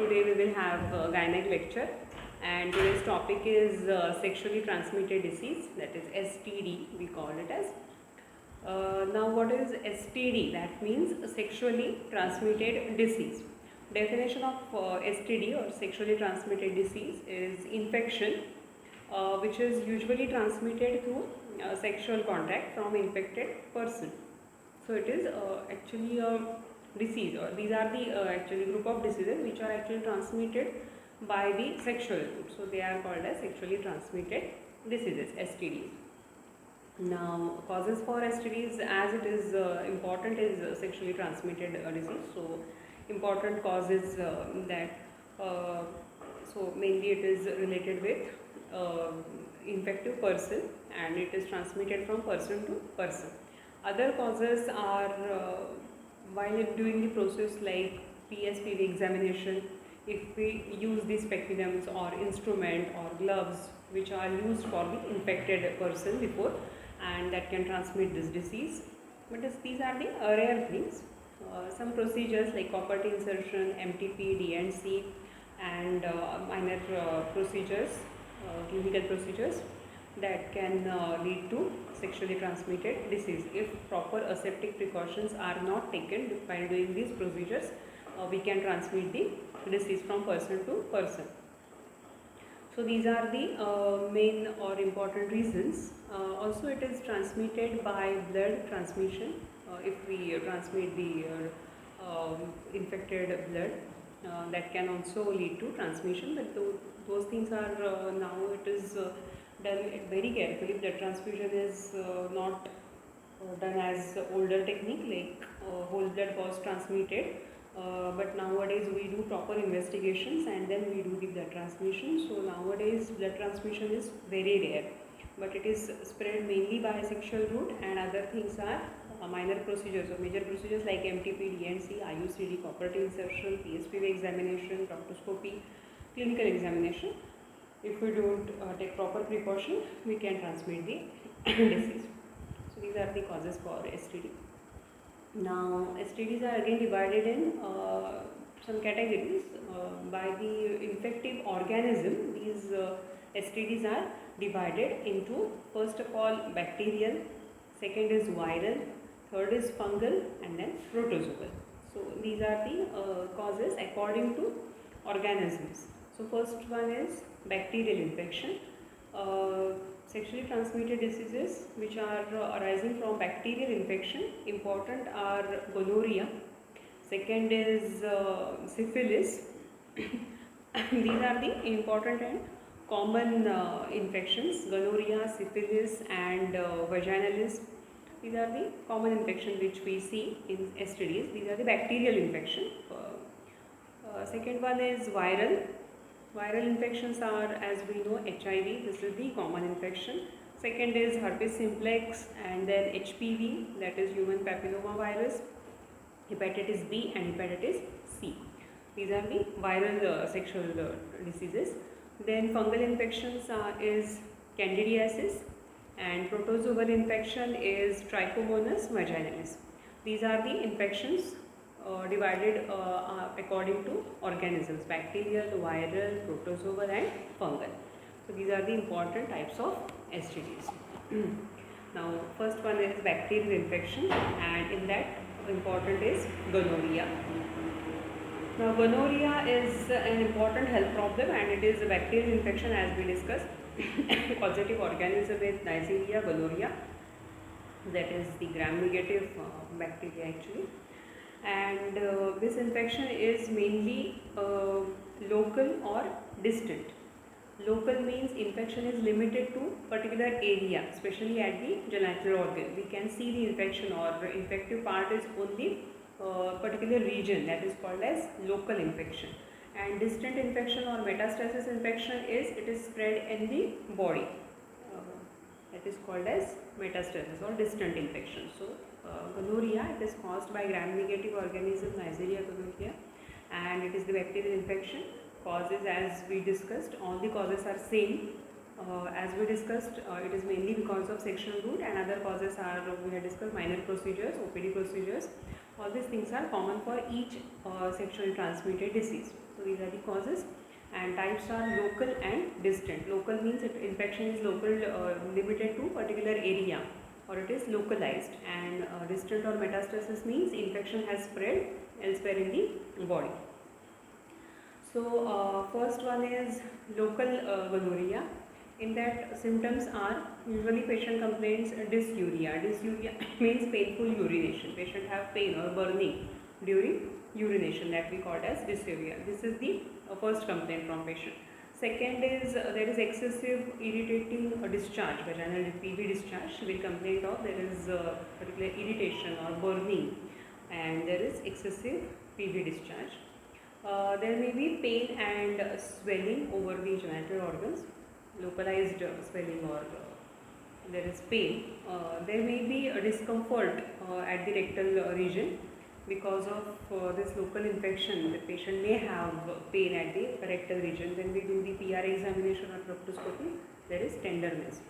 today we will have a gynec lecture, and today's topic is sexually transmitted disease, that is STD we call it as. Now what is STD? That means sexually transmitted disease. Definition of STD or sexually transmitted disease is infection which is usually transmitted through sexual contact from infected person. So it is actually a disease, or these are the actually group of diseases which are actually transmitted by the sexual route. So they are called as sexually transmitted diseases, STDs. Now causes for STDs, as it is important, is sexually transmitted disease. So important causes that so mainly it is related with infective person, and it is transmitted from person to person. Other causes are while doing the process like PSPV examination, if we use these speculums or instrument or gloves which are used for the infected person before, and that can transmit this disease. But these are the rare things. Some procedures like copper T insertion, MTP, DNC, and minor procedures, clinical procedures that can lead to sexually transmitted disease. If proper aseptic precautions are not taken while doing these procedures, we can transmit the disease from person to person. So these are the main or important reasons. Also it is transmitted by blood transmission. If we transmit the infected blood, that can also lead to transmission, but those things are now it is done very carefully. Blood transfusion is not done as older technique like whole blood was transmitted, but nowadays we do proper investigations and then we do the blood transmission. So nowadays blood transmission is very rare, but it is spread mainly by sexual route, and other things are minor procedures or major procedures like MTP, DNC, IUCD, copper T insertion, PSPV examination, proctoscopy, clinical examination. If we don't take proper precaution, we can transmit the disease. So these are the causes for STD. Now STDs are again divided in some categories by the infective organism. These STDs are divided into, first of all, bacterial, second is viral, third is fungal, and then protozoal. So these are the causes according to organisms. So first one is bacterial infection. Sexually transmitted diseases which are arising from bacterial infection, important are gonorrhea, second is syphilis. These are the important and common infections, gonorrhea, syphilis, and vaginalis. These are the common infections which we see in STDs. These are the bacterial infection. Second one is viral. Viral infections are, as we know, HIV, this is the common infection. Second is herpes simplex, and then HPV, that is human papilloma virus, hepatitis B and hepatitis C. These are the viral sexual diseases. Then fungal infections is candidiasis, and protozoal infection is trichomonas vaginalis. These are the infections divided according to organisms: bacterial, viral, protozoal, and fungal. So these are the important types of STDs. Now first one is bacterial infection, and in that important is gonorrhea. Now gonorrhea is an important health problem, and it is a bacterial infection as we discussed. Causative organism is Neisseria gonorrhea, that is the gram-negative bacteria actually. And this infection is mainly local or distant. Local means infection is limited to particular area, especially at the genital organ. We can see the infection or infective part is only particular region, that is called as local infection. And distant infection or metastasis infection is, it is spread in the body. That is called as metastasis or distant infection. So gonorrhea, it is caused by gram-negative organism Neisseria gonorrhea, and it is the bacterial infection. Causes, as we discussed, all the causes are same. As we discussed, it is mainly because of sexual route, and other causes are, we have discussed, minor procedures, OPD procedures. All these things are common for each sexually transmitted disease. So these are the causes, and types are local and distant. Local means infection is local, limited to particular area, or it is localized, and distant or metastasis means infection has spread elsewhere in the body. So first one is local gonorrhea. In that, symptoms are usually patient complains dysuria. Dysuria means painful urination. Patient have pain or burning during urination, that we call as dysuria. This is the first complaint from patient. Second is there is excessive irritating discharge, vaginal PV discharge. She will complain of there is particular irritation or burning, and there is excessive PV discharge. There may be pain and swelling over the genital organs, localized swelling, or there is pain. There may be a discomfort at the rectal region because of this local infection. The patient may have pain at the rectal region. When we do the PR examination or proctoscopy, there is tenderness.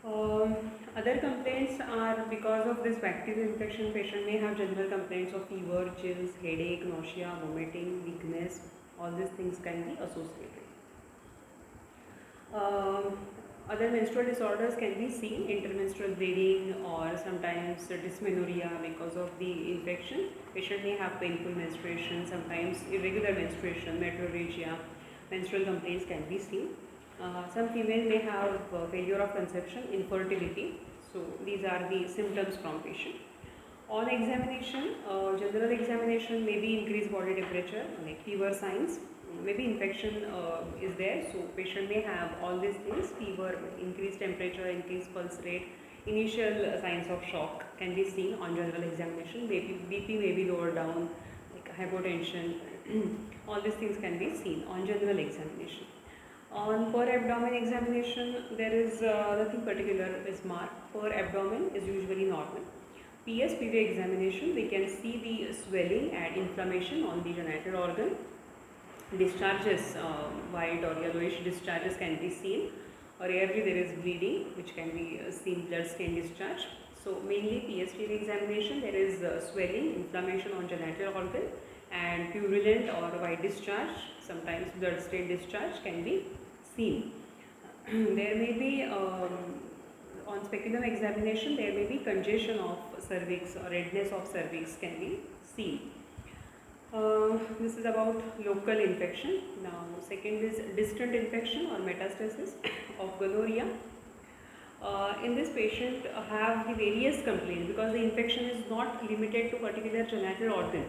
Other complaints are because of this bacterial infection. Patient may have general complaints of fever, chills, headache, nausea, vomiting, weakness. All these things can be associated. Other menstrual disorders can be seen, intermenstrual bleeding or sometimes dysmenorrhea because of the infection. Patient may have painful menstruation, sometimes irregular menstruation, metrorrhagia. Menstrual complaints can be seen. Some female may have failure of conception, infertility. So these are the symptoms from patient. On examination, general examination may be increased body temperature, like fever signs. Maybe infection is there, so patient may have all these things: fever, increased temperature, increased pulse rate. Initial signs of shock can be seen on general examination. BP may be lower down, like hypotension. All these things can be seen on general examination. On per abdomen examination, there is nothing particular is marked. Per abdomen is usually normal. PSPV examination, we can see the swelling and inflammation on the genital organ. Discharges, white or yellowish discharges can be seen. Rarely there is bleeding, which can be seen, blood stain discharge. So mainly PSPV examination, there is swelling, inflammation on genital organ, and purulent or white discharge, sometimes blood stain discharge can be seen. There may be on speculum examination, there may be congestion of cervix or redness of cervix can be seen. This is about local infection. Now second is distant infection or metastasis of gonorrhea. In this patient have the various complaints because the infection is not limited to particular genital organ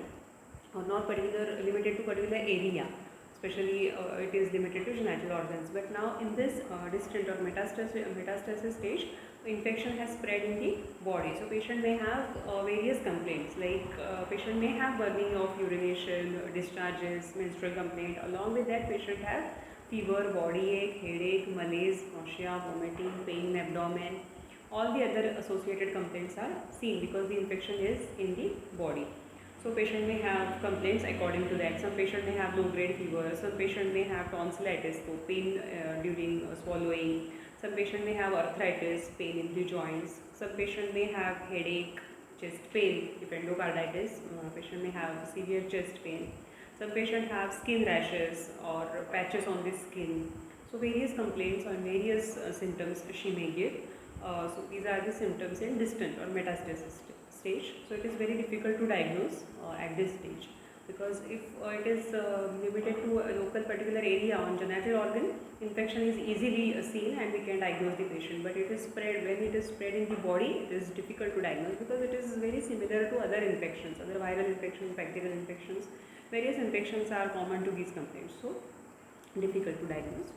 or not limited to particular area. Especially it is limited to genital organs. But now in this distant or metastasis stage, infection has spread in the body. So patient may have various complaints, like patient may have burning of urination, discharges, menstrual complaint. Along with that, patient have fever, body ache, headache, malaise, nausea, vomiting, pain in abdomen. All the other associated complaints are seen because the infection is in the body. So patient may have complaints according to that. Some patient may have low grade fever, some patient may have tonsillitis, so pain during swallowing. Some patient may have arthritis, pain in the joints. Some patient may have headache, chest pain, if endocarditis. Patient may have severe chest pain. Some patient have skin rashes or patches on the skin. So various complaints on various symptoms she may give. So these are the symptoms in distant or metastasis stage. So it is very difficult to diagnose at this stage, because if it is limited to a local particular area on genital organ, infection is easily seen and we can diagnose the patient. But it is spread, when it is spread in the body, it is difficult to diagnose because it is very similar to other infections, other viral infections, bacterial infections. Various infections are common to these complaints, so difficult to diagnose.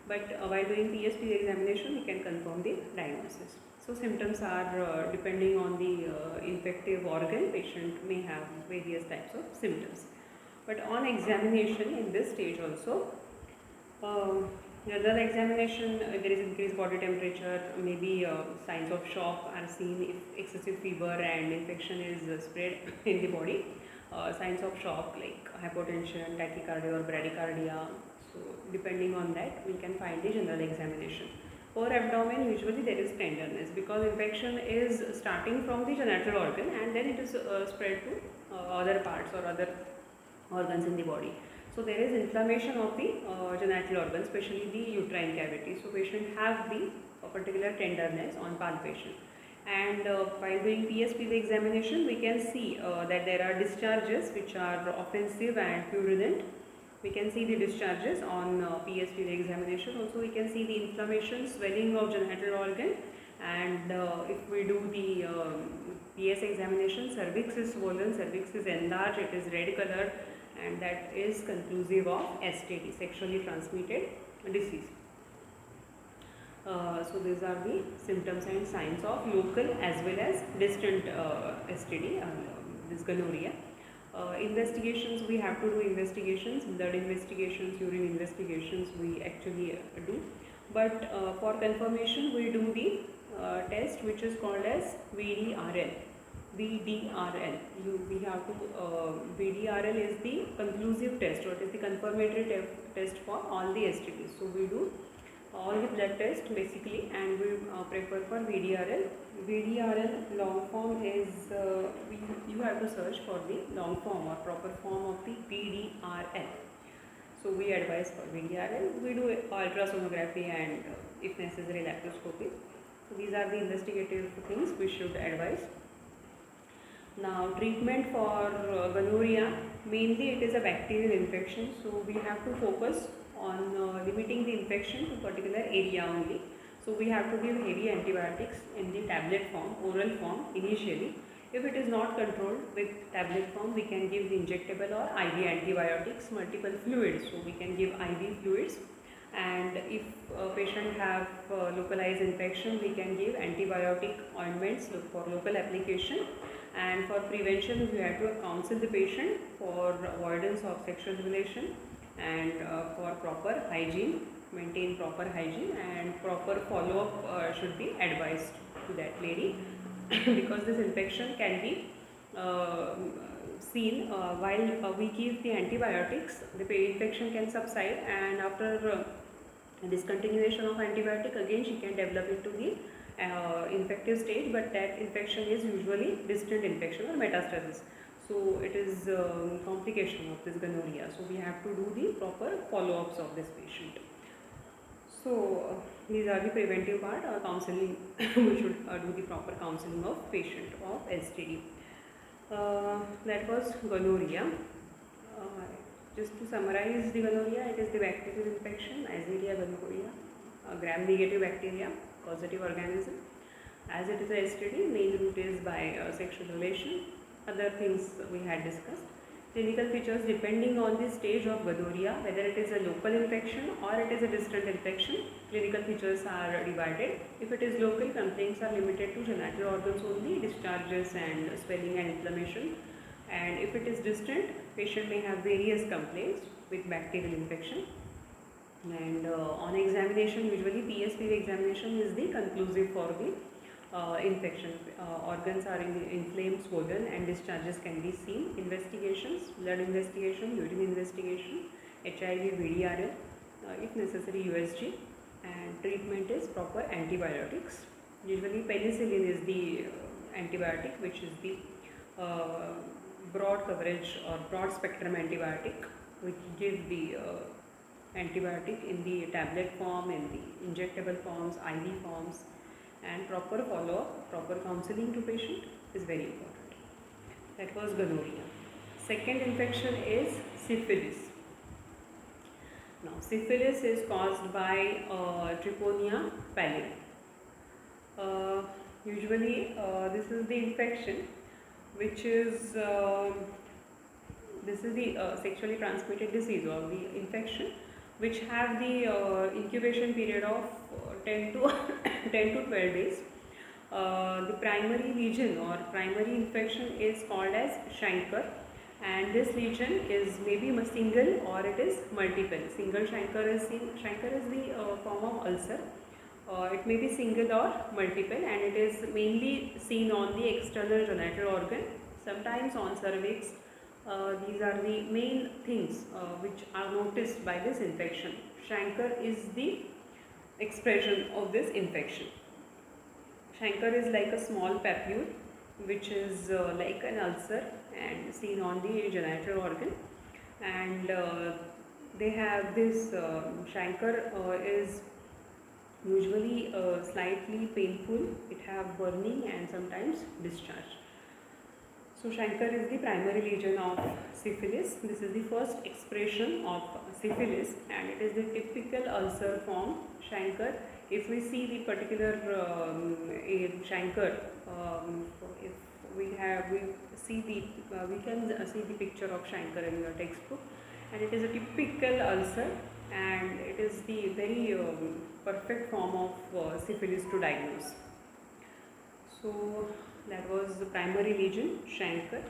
But while doing PSP examination, we can confirm the diagnosis. So symptoms are depending on the infective organ, patient may have various types of symptoms. But on examination in this stage also, general examination, there is increased body temperature, maybe signs of shock are seen if excessive fever and infection is spread in the body. Signs of shock like hypotension, tachycardia or bradycardia. So depending on that, we can find the general examination. per abdomen usually there is tenderness because infection is starting from the genital organ and then it is spread to other parts or other organs in the body. So there is inflammation of the genital organ, especially the uterine cavity. So patient have the particular tenderness on palpation. And while doing PSPV examination, we can see that there are discharges which are offensive and purulent. We can see the discharges on PSPV examination. Also, we can see the inflammation, swelling of genital organ, and if we do the PS examination, cervix is swollen, cervix is enlarged, it is red color, and that is conclusive of STD, sexually transmitted disease. So these are the symptoms and signs of local as well as distant STD, this gonorrhea. Investigations, we have to do investigations, blood investigations, urine investigations we actually do. But for confirmation we do the test which is called as VDRL. VDRL. We have to, VDRL is the conclusive test, or it is the confirmatory test for all the STDs. So we do all the blood tests basically and we prefer for VDRL. VDRL long form is, you have to search for the long form or proper form of the VDRL. So we advise for VDRL. We do ultrasonography and if necessary laparoscopy. So these are the investigative things we should advise. Now treatment for gonorrhea, mainly it is a bacterial infection, so we have to focus on limiting the infection to particular area only. So we have to give heavy antibiotics in the tablet form, oral form initially. If it is not controlled with tablet form, we can give the injectable or IV antibiotics, multiple fluids. So we can give IV fluids, and if a patient have localized infection, we can give antibiotic ointments for local application. And for prevention, we have to counsel the patient for avoidance of sexual relation and for proper hygiene, maintain proper hygiene, and proper follow-up should be advised to that lady because this infection can be seen while we give the antibiotics. The infection can subside, and after discontinuation of antibiotic, again she can develop into the infective stage, but that infection is usually distant infection or metastasis. So it is complication of this gonorrhea. So we have to do the proper follow-ups of this patient. So these are the preventive part, counseling. We should do the proper counseling of patient of STD. That was gonorrhea. Just to summarize the gonorrhea, it is the bacterial infection, Neisseria gonorrhea, gram-negative bacteria, causative organism. As it is a STD, main route is by sexual relation. Other things we had discussed. Clinical features depending on the stage of gonorrhea, whether it is a local infection or it is a distant infection, clinical features are divided. If it is local, complaints are limited to genital organs only, discharges and swelling and inflammation. And if it is distant, patient may have various complaints with bacterial infection. And on examination, usually PSPV examination is the conclusive for the infection. Organs are inflamed, swollen, and discharges can be seen. Investigations, blood investigation, urine investigation, HIV, VDRL, if necessary USG, and treatment is proper antibiotics. Usually penicillin is the antibiotic, which is the broad coverage or broad spectrum antibiotic, which gives the antibiotic in the tablet form, in the injectable forms, IV forms, and proper follow-up, proper counseling to patient is very important. That was gonorrhea. Second infection is syphilis. Now syphilis is caused by Treponema pallid. Usually this is the infection which is this is the sexually transmitted disease or the infection which have the incubation period of 10 to 12 days. The primary lesion or primary infection is called as chancre, and this lesion is maybe a single or it is multiple. Single chancre is the form of ulcer. It may be single or multiple, and it is mainly seen on the external genital organ, sometimes on cervix. These are the main things which are noticed by this infection. Chancre is the expression of this infection. Chancre is like a small papule which is like an ulcer and seen on the genital organ, and they have this chancre is usually slightly painful. It have burning and sometimes discharge. So chancre is the primary lesion of syphilis. This is the first expression of syphilis, and it is the typical ulcer form chancre. If we see the particular chancre, if we can see the picture of chancre in your textbook, and it is a typical ulcer, and it is the very perfect form of syphilis to diagnose. So that was the primary lesion, chancre.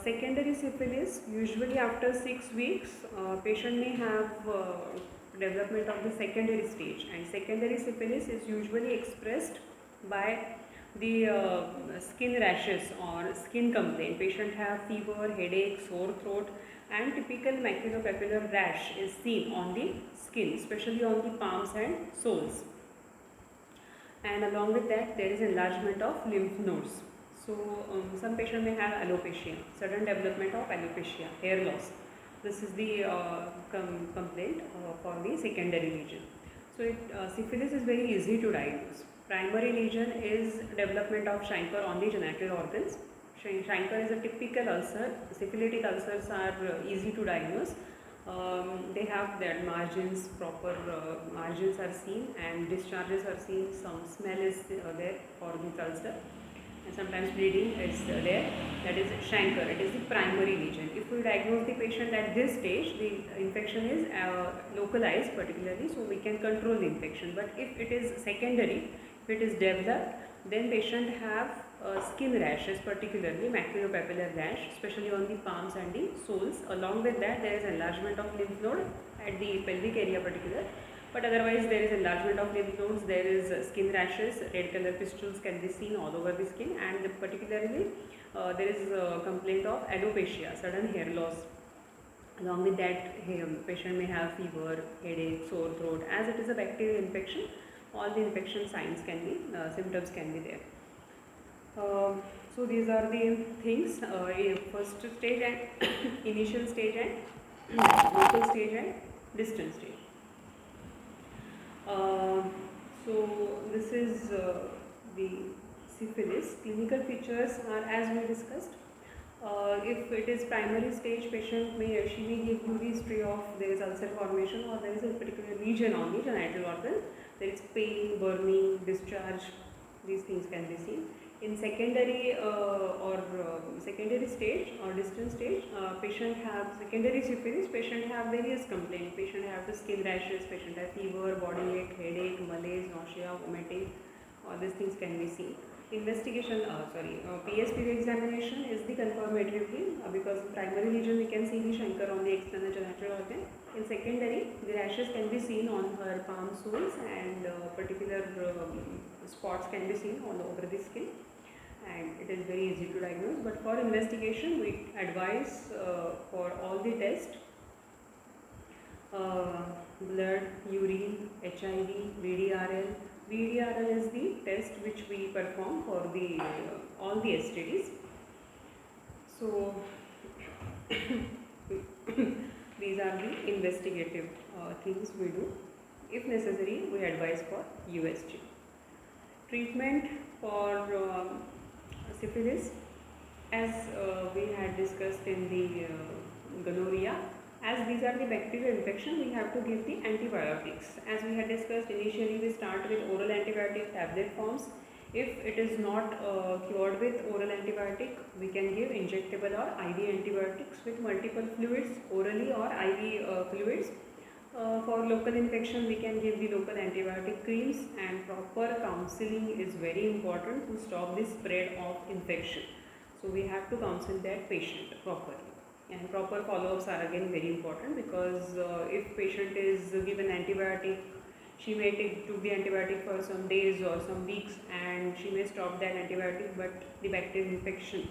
Secondary syphilis, usually after 6 weeks, patient may have development of the secondary stage, and secondary syphilis is usually expressed by the skin rashes or skin complaint. Patient have fever, headache, sore throat, and typical maculopapular rash is seen on the skin, especially on the palms and soles. And along with that, there is enlargement of lymph nodes. So some patient may have alopecia, sudden development of alopecia, hair loss. This is the complaint for the secondary lesion. So syphilis is very easy to diagnose. Primary lesion is development of chancre on the genital organs. Chancre is a typical ulcer. Syphilitic ulcers are easy to diagnose. They have their margins, proper margins are seen, and discharges are seen. Some smell is there for the ulcer, and sometimes bleeding is there. That is chancre. It is the primary lesion. If we diagnose the patient at this stage, the infection is localized particularly, so we can control the infection. But if it is secondary, if it is developed, then patient have skin rashes, particularly maculopapular rash, especially on the palms and the soles. Along with that, there is enlargement of lymph node at the pelvic area particular, but otherwise there is enlargement of lymph nodes, there is skin rashes, red color pustules can be seen all over the skin, and particularly there is a complaint of alopecia, sudden hair loss. Along with that, patient may have fever, headache, sore throat. As it is a bacterial infection, all the infection signs can be, symptoms can be there. So these are the things, first stage and initial stage and local stage and distant stage. So this is the syphilis. Clinical features are as we discussed. If it is primary stage, patient she may give you the history of there is ulcer formation or there is a particular region on the genital organ. There is pain, burning, discharge. These things can be seen. In secondary secondary stage or distant stage, patient have secondary syphilis. Patient have various complaints. Patient have the skin rashes. Patient have fever, body ache, headache, malaise, nausea, vomiting. All these things can be seen. Investigation, PSPV examination is the confirmatory because primary lesion we can see the chancre on the external genital organ. In secondary, the rashes can be seen on her palm soles, and particular spots can be seen all over the skin, and it is very easy to diagnose. But for investigation, we advise for all the tests, blood, urine, HIV, VDRL. VDRL is the test which we perform for the all the STDs. So these are the investigative things we do. If necessary, we advise for USG. Treatment for syphilis, as we had discussed in the gonorrhea, as these are the bacterial infection, we have to give the antibiotics. As we had discussed initially, we start with oral antibiotic tablet forms. If it is not cured with oral antibiotic, we can give injectable or IV antibiotics with multiple fluids, orally or IV fluids. For local infection, we can give the local antibiotic creams, and proper counseling is very important to stop the spread of infection. So we have to counsel that patient properly. And proper follow-ups are again very important, because if patient is given antibiotic, she may take the antibiotic for some days or some weeks, and she may stop that antibiotic, but the bacterial infection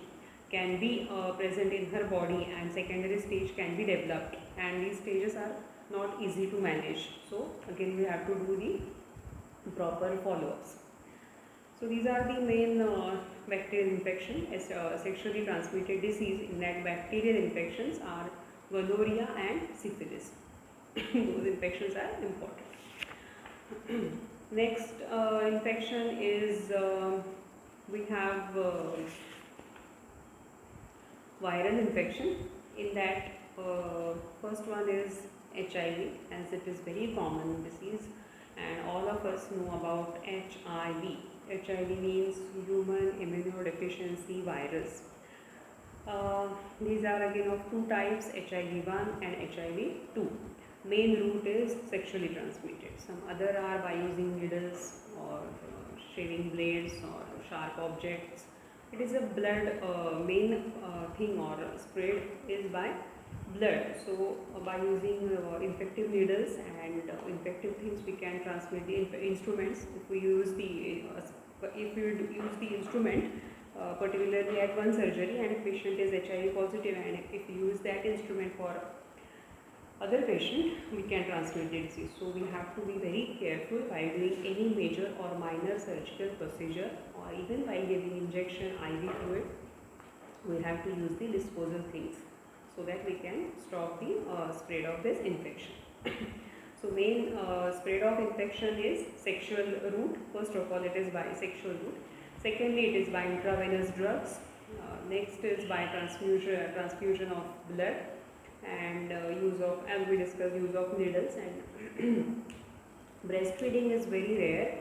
can be present in her body, and secondary stage can be developed, and these stages are not easy to manage. So again we have to do the proper follow-ups. So these are the main bacterial infection as sexually transmitted disease. In that, bacterial infections are gonorrhea and syphilis. Those infections are important. Next infection is we have viral infection. In that, first one is HIV, as it is very common disease, and all of us know about HIV. HIV means human immunodeficiency virus. These are again of two types, HIV-1 and HIV-2. Main route is sexually transmitted. Some other are by using needles or shaving blades or sharp objects. It is a blood main thing, or spread is by blood. So by using infective needles and infective things, we can transmit the instruments. If we use the instrument particularly at one surgery, and if patient is HIV positive, and if we use that instrument for other patient, we can transmit the disease. So we have to be very careful while doing any major or minor surgical procedure, or even while giving injection IV fluid. We have to use the disposal things so that we can stop the spread of this infection. So main spread of infection is sexual route. First of all, it is by sexual route. Secondly, it is by intravenous drugs. Next is by transfusion of blood, and use of, as we discussed, use of needles. And breastfeeding is very rare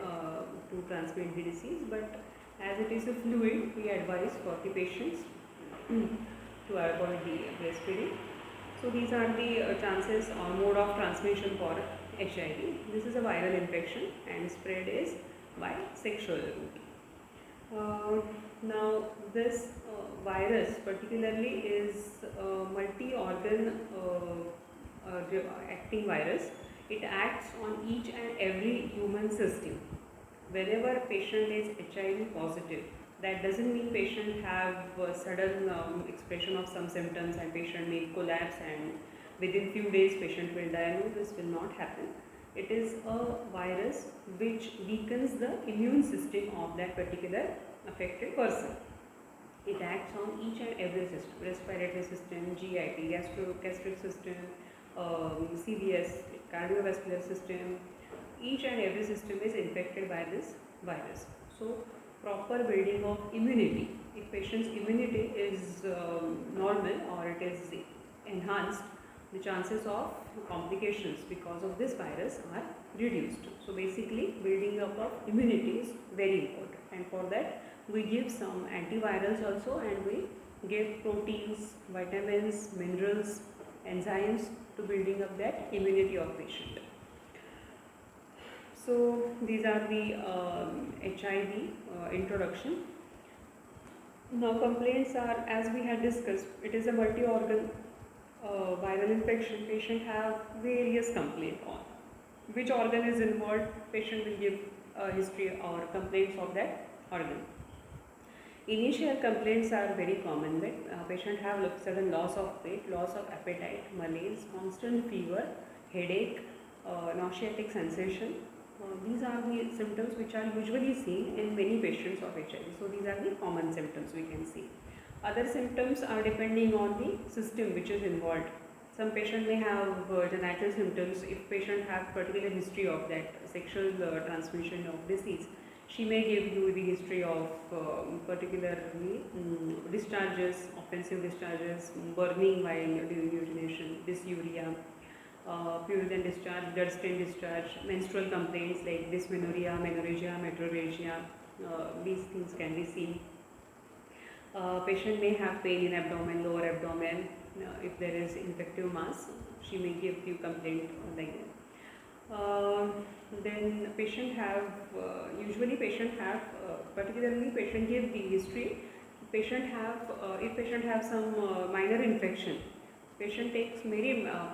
to transmit the disease, but as it is a fluid, we advise for the patients to avoid the breastfeeding. So these are the chances or mode of transmission for HIV. This is a viral infection and spread is by sexual route. Now this virus particularly is multi-organ acting virus. It acts on each and every human system. Whenever a patient is HIV positive, that doesn't mean patient have a sudden expression of some symptoms and patient may collapse and within few days patient will die. No, this will not happen. It is a virus which weakens the immune system of that particular affected person. It acts on each and every system, respiratory system, GIT, gastric system, CVS, cardiovascular system. Each and every system is infected by this virus. So proper building of immunity. If patient's immunity is normal or it is enhanced, the chances of complications because of this virus are reduced. So basically, building up of immunity is very important, and for that we give some antivirals also, and we give proteins, vitamins, minerals, enzymes to building up that immunity of patient. So these are the HIV introduction. Now complaints are, as we had discussed, it is a multi-organ viral infection. Patient have various complaints on which organ is involved. Patient will give history or complaints of that organ. Initial complaints are very common, that patient have sudden loss of weight, loss of appetite, malaise, constant fever, headache, nauseatic sensation. These are the symptoms which are usually seen in many patients of HIV. So these are the common symptoms we can see. Other symptoms are depending on the system which is involved. Some patient may have genital symptoms. If patient have particular history of that sexual transmission of disease, she may give you the history of particularly discharges, offensive discharges, burning while during urination, dysuria, purulent discharge, blood stain discharge, menstrual complaints like dysmenorrhea, menorrhagia, metrorrhagia. These things can be seen. Patient may have pain in abdomen, lower abdomen. If there is infective mass, she may give you complaint like that. Then patient have, usually patient have, particularly patient give the history. Patient have, if patient have some minor infection, patient takes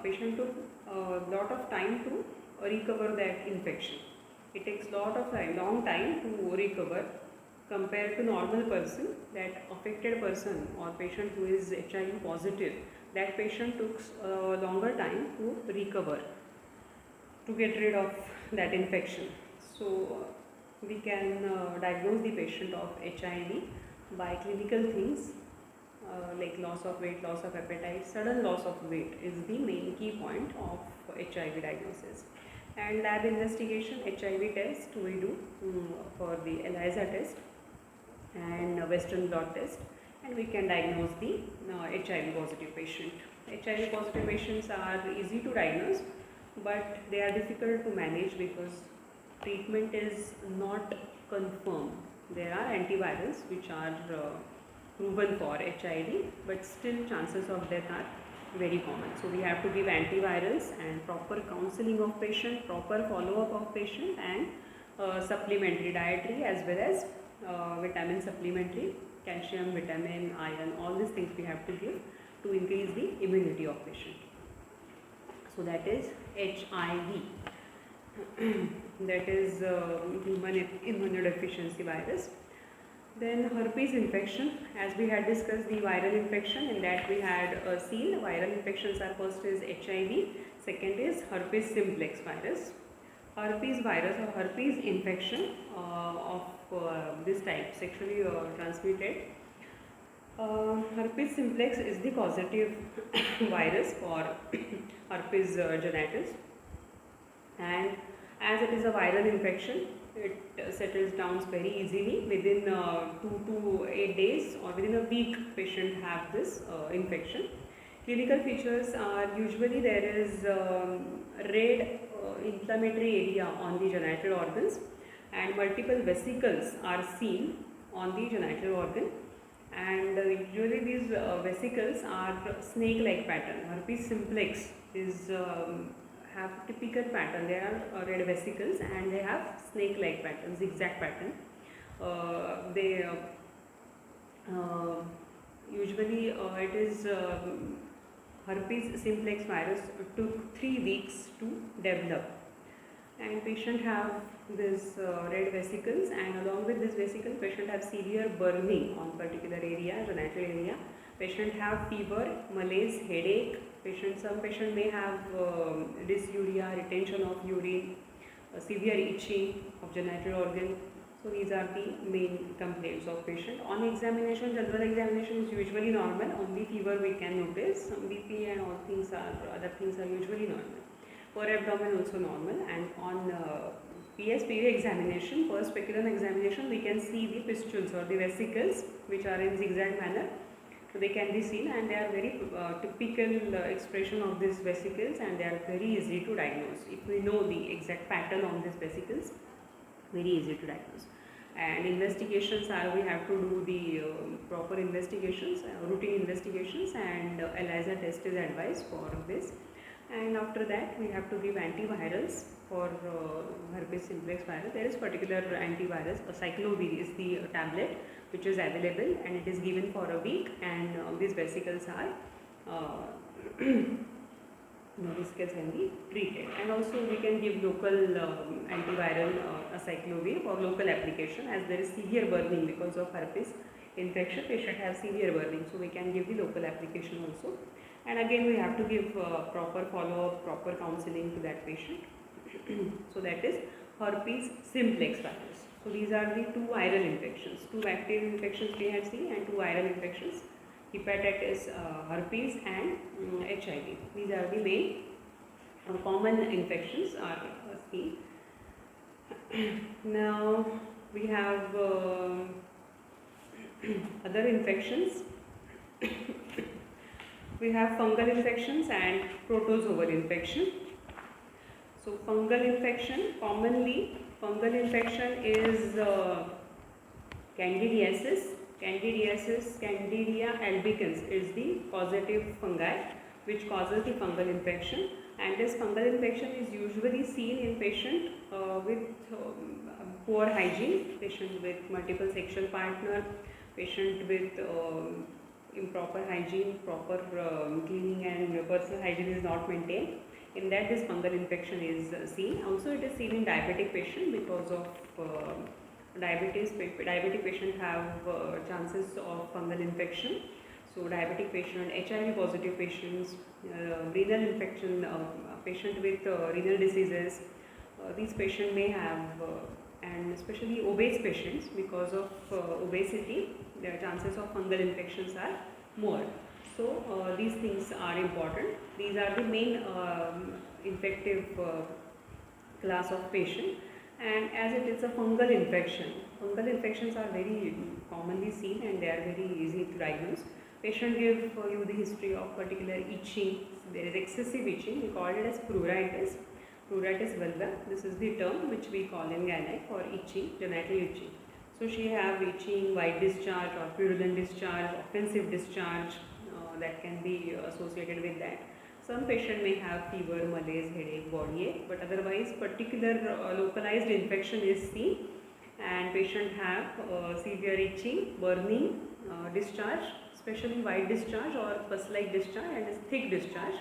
patient took lot of time to recover that infection. It takes long time to recover compared to normal person. That affected person or patient who is HIV positive, that patient took longer time to recover. to get rid of that infection. So we can diagnose the patient of HIV by clinical things like loss of weight, loss of appetite. Sudden loss of weight is the main key point of HIV diagnosis. And lab investigation, HIV test we do for the ELISA test and Western blot test, and we can diagnose the HIV positive patient. HIV positive patients are easy to diagnose, but they are difficult to manage because treatment is not confirmed. There are antivirals which are proven for HIV, but still chances of death are very common. So we have to give antivirals and proper counseling of patient, proper follow-up of patient, and supplementary dietary as well as vitamin supplementary, calcium, vitamin, iron, all these things we have to give to increase the immunity of patient. So that is HIV. That is human immunodeficiency virus. Then herpes infection, as we had discussed the viral infection, in that we had seen viral infections are first is HIV, second is herpes simplex virus. Herpes virus or herpes infection of this type, sexually transmitted. Herpes simplex is the causative virus for herpes genital, and as it is a viral infection, it settles down very easily within 2 to 8 days or within a week patient have this infection. Clinical features are usually there is red inflammatory area on the genital organs, and multiple vesicles are seen on the genital organ, and usually these vesicles are snake-like pattern. Herpes simplex is have typical pattern. There are red vesicles and they have snake-like pattern, zigzag pattern. They usually it is herpes simplex virus took 3 weeks to develop, and patient have this red vesicles, and along with this vesicle patient have severe burning on particular area, genital area. Patient have fever, malaise, headache. Some patient may have dysuria, retention of urine, severe itching of genital organ. So these are the main complaints of patient. On examination, general examination is usually normal. Only fever we can notice. BP and all things are other things are usually normal. Per abdomen also normal. And on PSPV examination, per speculum examination, we can see the pustules or the vesicles which are in zigzag manner. So they can be seen, and they are very typical expression of these vesicles, and they are very easy to diagnose. If we know the exact pattern on these vesicles, very easy to diagnose. And investigations are, we have to do the proper investigations, routine investigations, and ELISA test is advised for this. And after that we have to give antivirals for herpes simplex virus. There is particular antivirus, cyclovir is the tablet which is available, and it is given for a week, and these vesicles are vesicles can be treated. And also we can give local antiviral cyclovir for local application, as there is severe burning because of herpes infection. Patient have severe burning, so we can give the local application also. And again we have to give proper follow-up, proper counseling to that patient. So that is herpes simplex virus. So these are the 2 viral infections, 2 bacterial infections we have seen, and 2 viral infections, hepatitis, herpes, and HIV. These are the main common infections are seen. Now we have other infections. We have fungal infections and protozoal infection. So fungal infection, commonly fungal infection is candidiasis. Candida albicans is the causative fungi which causes the fungal infection, and this fungal infection is usually seen in patient with poor hygiene, patient with multiple sexual partner, patient with improper hygiene, proper cleaning and personal hygiene is not maintained. In that this fungal infection is seen. Also it is seen in diabetic patient because of diabetic patient have chances of fungal infection. So diabetic patient, HIV positive patients, renal infection, patient with renal diseases. These patients may have, and especially obese patients, because of obesity, their chances of fungal infections are more. So these things are important. These are the main infective class of patient, and as it is a fungal infection, fungal infections are very commonly seen and they are very easy to diagnose. Patient give you the history of particular itching. There is excessive itching. We call it as pruritus, pruritus vulva. This is the term which we call in gynec for itching, genital itching. So she have itching, white discharge or purulent discharge, offensive discharge that can be associated with that. Some patient may have fever, malaise, headache, body ache, but otherwise particular localized infection is seen, and patient have severe itching, burning, discharge, especially white discharge or pus-like discharge, and thick discharge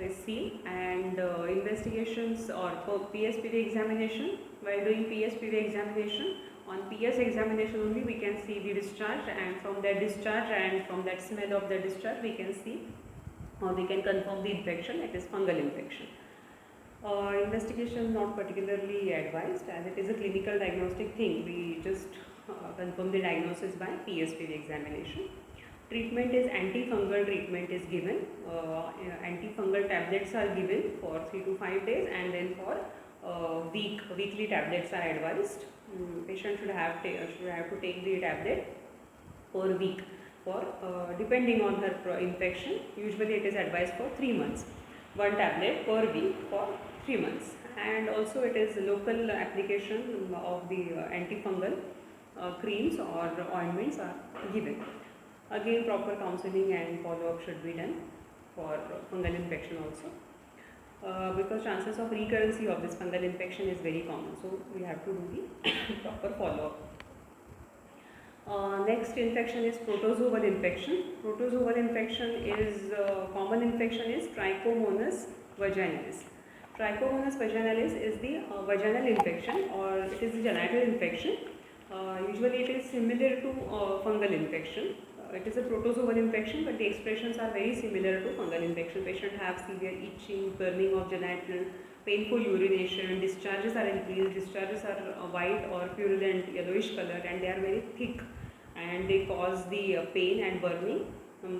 is seen. And investigations or PSPV examination, while doing PSPV examination, on PS examination only we can see the discharge, and from that discharge and from that smell of the discharge we can see or we can confirm the infection, it is fungal infection. Investigation not particularly advised, as it is a clinical diagnostic thing. We just confirm the diagnosis by PSPV examination. Treatment is antifungal treatment is given. Antifungal tablets are given for 3 to 5 days, and then for weekly tablets are advised. Patient should have to take the tablet per week for depending on her infection. Usually it is advised for 3 months, one tablet per week for 3 months, and also it is local application of the antifungal creams or ointments are given. Again, proper counseling and follow-up should be done for fungal infection also, because chances of recurrency of this fungal infection is very common, so we have to do the proper follow-up. Next infection is protozoal infection. Protozoal infection is common infection is Trichomonas vaginalis. Trichomonas vaginalis is the vaginal infection, or it is the genital infection. Usually it is similar to fungal infection. It is a protozoal infection, but the expressions are very similar to fungal infection. Patient have severe itching, burning of genital, painful urination, discharges are increased, discharges are white or purulent yellowish color, and they are very thick and they cause the pain and burning.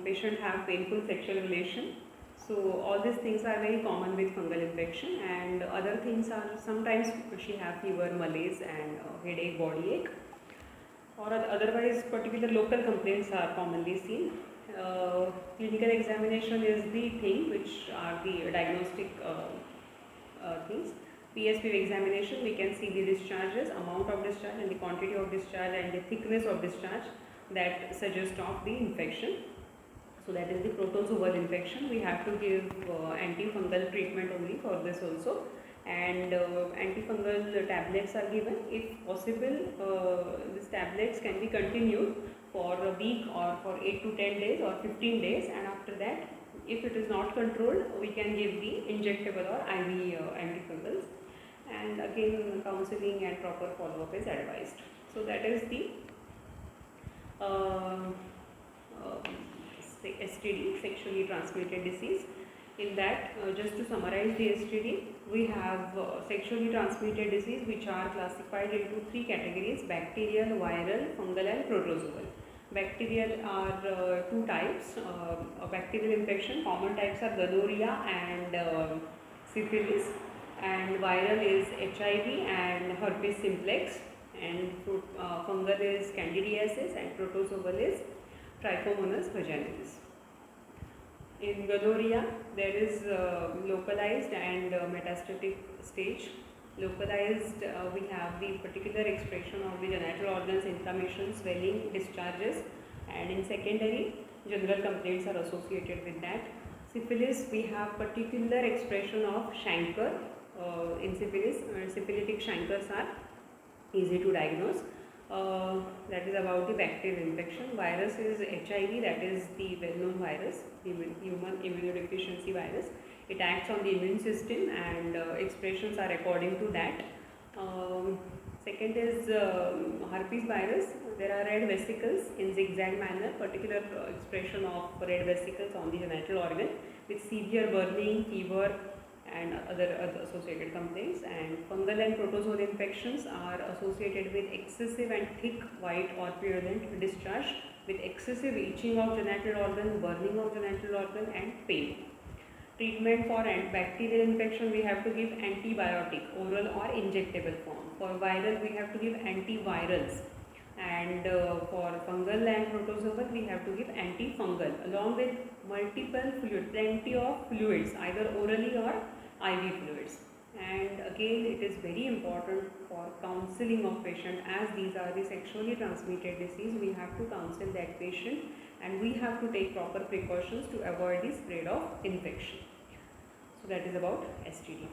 Patient have painful sexual relation. So all these things are very common with fungal infection, and other things are sometimes she have fever, malaise and headache, body ache, or otherwise particular local complaints are commonly seen. Clinical examination is the thing which are the diagnostic things. PSPV examination, we can see the discharges, amount of discharge and the quantity of discharge and the thickness of discharge that suggest of the infection. So that is the protozoal infection. We have to give antifungal treatment only for this also, and antifungal tablets are given. If possible, these tablets can be continued for a week or for 8 to 10 days or 15 days, and after that, if it is not controlled, we can give the injectable or IV antifungals, and again counseling and proper follow-up is advised. So that is the STD, sexually transmitted disease. In that, just to summarize the STD, we have sexually transmitted disease which are classified into 3 categories: bacterial, viral, fungal and protozoal. Bacterial are 2 types of bacterial infection. Common types are gonorrhea and syphilis, and viral is HIV and herpes simplex, and fungal is candidiasis, and protozoal is Trichomonas vaginalis. In gonorrhea, there is localized and metastatic stage. Localized, we have the particular expression of the genital organs, inflammation, swelling, discharges, and in secondary, general complaints are associated with that. Syphilis, we have particular expression of chancre. In syphilis, syphilitic chancres are easy to diagnose. That is about the bacterial infection. Virus is HIV, that is the well-known virus, the human immunodeficiency virus. It acts on the immune system, and expressions are according to that. Second is herpes virus. There are red vesicles in zigzag manner, particular expression of red vesicles on the genital organ with severe burning, fever and other associated complaints. And fungal and protozoal infections are associated with excessive and thick white or purulent discharge with excessive itching of genital organ, burning of genital organ and pain. Treatment for bacterial infection, we have to give antibiotic, oral or injectable form. For viral, we have to give antivirals, and for fungal and protozoal, we have to give antifungal along with multiple fluid, plenty of fluids, either orally or IV fluids. And again, it is very important for counseling of patient, as these are the sexually transmitted disease. We have to counsel that patient, and we have to take proper precautions to avoid the spread of infection. So that is about STD.